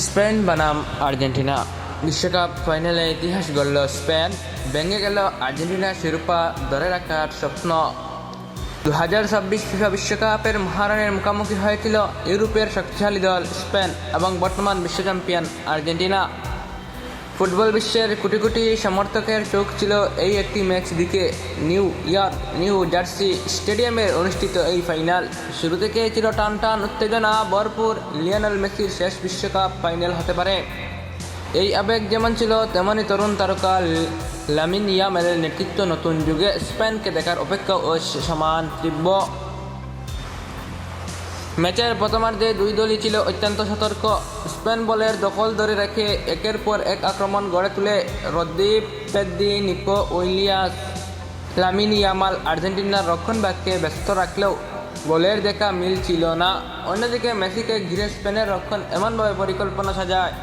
Spain বনাম Argentina বিশ্বকাপ ফাইনালে ইতিহাস গড়ল স্পেন। ভেঙে গেল আর্জেন্টিনার শিরোপা ধরে রাখার স্বপ্ন। 2026 ফিফা বিশ্বকাপের মহারণের মুখোমুখি হয়েছিল ইউরোপের শক্তিশালী দল স্পেন এবং বর্তমান বিশ্ব চ্যাম্পিয়ন আর্জেন্টিনা। ফুটবল বিশ্বের কোটি কোটি সমর্থকের চোখ ছিল এই একটি ম্যাচ দিকে। নিউ জার্সি স্টেডিয়ামে অনুষ্ঠিত এই ফাইনাল শুরু থেকে ছিল টান টান উত্তেজনা ভরপুর। লিওনেল মেসির শেষ বিশ্বকাপ ফাইনাল হতে পারে, এই আবেগ যেমন ছিল তেমনই তরুণ তারকা লামিন ইয়ামালের নেতৃত্ব নতুন যুগে স্পেনকে দেখার অপেক্ষা ও সমান তীব্র। ম্যাচের প্রথমার্ধে দুই দলই ছিল অত্যন্ত সতর্ক। স্পেন বলের দখল ধরে রেখে একের পর এক আক্রমণ গড়ে তুলে Rodri, Pedri, Nico Williams, Lamine Yamal আর্জেন্টিনার রক্ষণভাগকে ব্যস্ত রাখলেও গোলের দেখা মিল ছিল না। অন্যদিকে মেসিকে ঘিরে স্পেনের রক্ষণ এমনভাবে পরিকল্পনা সাজায়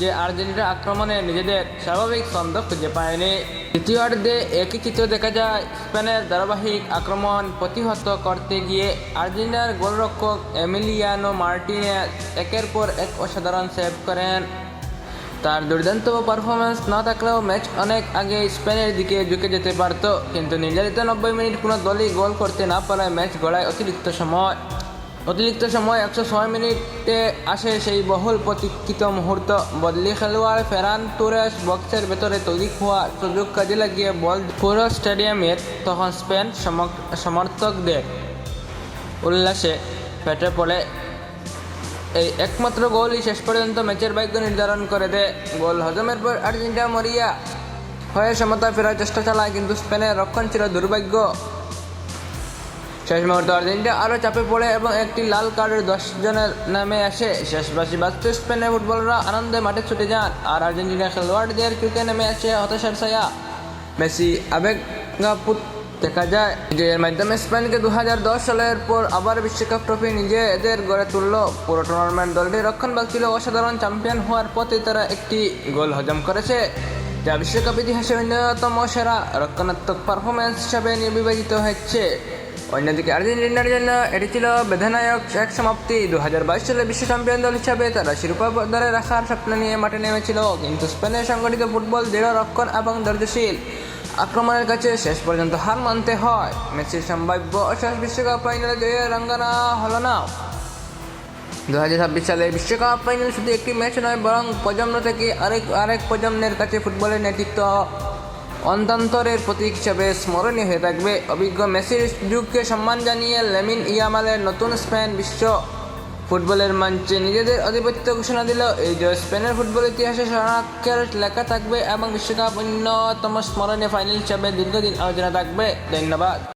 যে আর্জেন্টিনা আক্রমণে নিজেদের স্বাভাবিক ছন্দ খুঁজে পায়নি। দ্বিতীয়ার্ধে একই চিত্র দেখা যায়। স্পেনের ধারাবাহিক আক্রমণ প্রতিহত করতে গিয়ে আর্জেন্টিনার গোলরক্ষক এমিলিয়ানো মার্টিনেজ একের পর এক অসাধারণ সেভ করেন। তার দুর্দান্ত পারফরমেন্স না থাকলেও ম্যাচ অনেক আগে স্পেনের দিকে ঝুঁকে যেতে পারত, কিন্তু নির্ধারিত 90 মিনিট কোনো দলই গোল করতে না পারায় ম্যাচ গড়ায় অতিরিক্ত সময় 106 মিনিটে আসে সেই বহুল প্রতীক্ষিত মুহূর্ত। বদলি খেলোয়াড় ফেরান তোরেস বক্সের ভেতরে তৈরি হওয়া সুযোগ কাজে লাগিয়ে বল পুরো স্টেডিয়ামের। তখন স্পেন সমর্থকদের উল্লাসে ফেটে পড়ে। এই একমাত্র গোলই শেষ পর্যন্ত ম্যাচের ভাগ্য নির্ধারণ করে দেয়। গোল হজমের পর আর্জেন্টিনা মরিয়া হয়ে সমতা ফেরার চেষ্টা চালায়, কিন্তু স্পেনের রক্ষণ ছিল দুর্ভাগ্য। শেষ মুহূর্তে আর্জেন্টিনা আরও চাপে পড়ে এবং একটি লাল কার্ডের 10 জনের নামে আসে। শেষ বাঁশি বাজতে স্পেনের ফুটবলাররা আনন্দে মাঠে ছুটে যান, আর আর্জেন্টিনা খেলোয়াড়দের চোখে নেমে আসে হতাশার ছায়া। মেসি আবেগাপ্লুত দেখা যায় যে এর মাধ্যমে স্পেনকে 2010 সালের পর আবার বিশ্বকাপ ট্রফি নিজেদের গড়ে তুলল। পুরো টুর্নামেন্ট দলটির রক্ষণভাগ ছিল অসাধারণ। চ্যাম্পিয়ন হওয়ার পথে তারা একটি গোল হজম করেছে, যা বিশ্বকাপ ইতিহাসে অন্যতম সেরা রক্ষণাত্মক পারফরমেন্স হিসাবে বিবেচিত হচ্ছে। অন্যদিকে আর্জেন্টিনার জন্য এটি ছিল বেদনাদায়ক এক সমাপ্তি। 2022 সালে বিশ্ব চ্যাম্পিয়ন দল হিসাবে তারা শিরোপা ধরে রাখার স্বপ্ন নিয়ে মাঠে নেমেছিল, কিন্তু স্পেনের সংগঠিত ফুটবল, দৃঢ় রক্ষণ এবং ধৈর্যশীল আক্রমণের কাছে শেষ পর্যন্ত হার মানতে হয়। মেসির সম্ভাব্য শেষ বিশ্বকাপ ফাইনালে জয়ের রঙ্গনা হলো না। 2026 সালে বিশ্বকাপ ফাইনাল শুধু একটি ম্যাচ নয়, বরং প্রজন্ম থেকে আরেক প্রজন্মের কাছে ফুটবলের নেতৃত্ব অন্তরের প্রতীক হিসাবে স্মরণীয় হয়ে থাকবে। অভিজ্ঞ মেসির যুগকে সম্মান জানিয়ে লামিন ইয়ামালের নতুন স্পেন বিশ্ব ফুটবলের মঞ্চে নিজেদের আধিপত্য ঘোষণা দিল। এই জয় স্পেনের ফুটবল ইতিহাসে স্বর্ণাক্ষরে লেখা থাকবে এবং বিশ্বকাপ অন্যতম স্মরণীয় ফাইনাল হিসাবে দীর্ঘদিন আলোচনা থাকবে। ধন্যবাদ।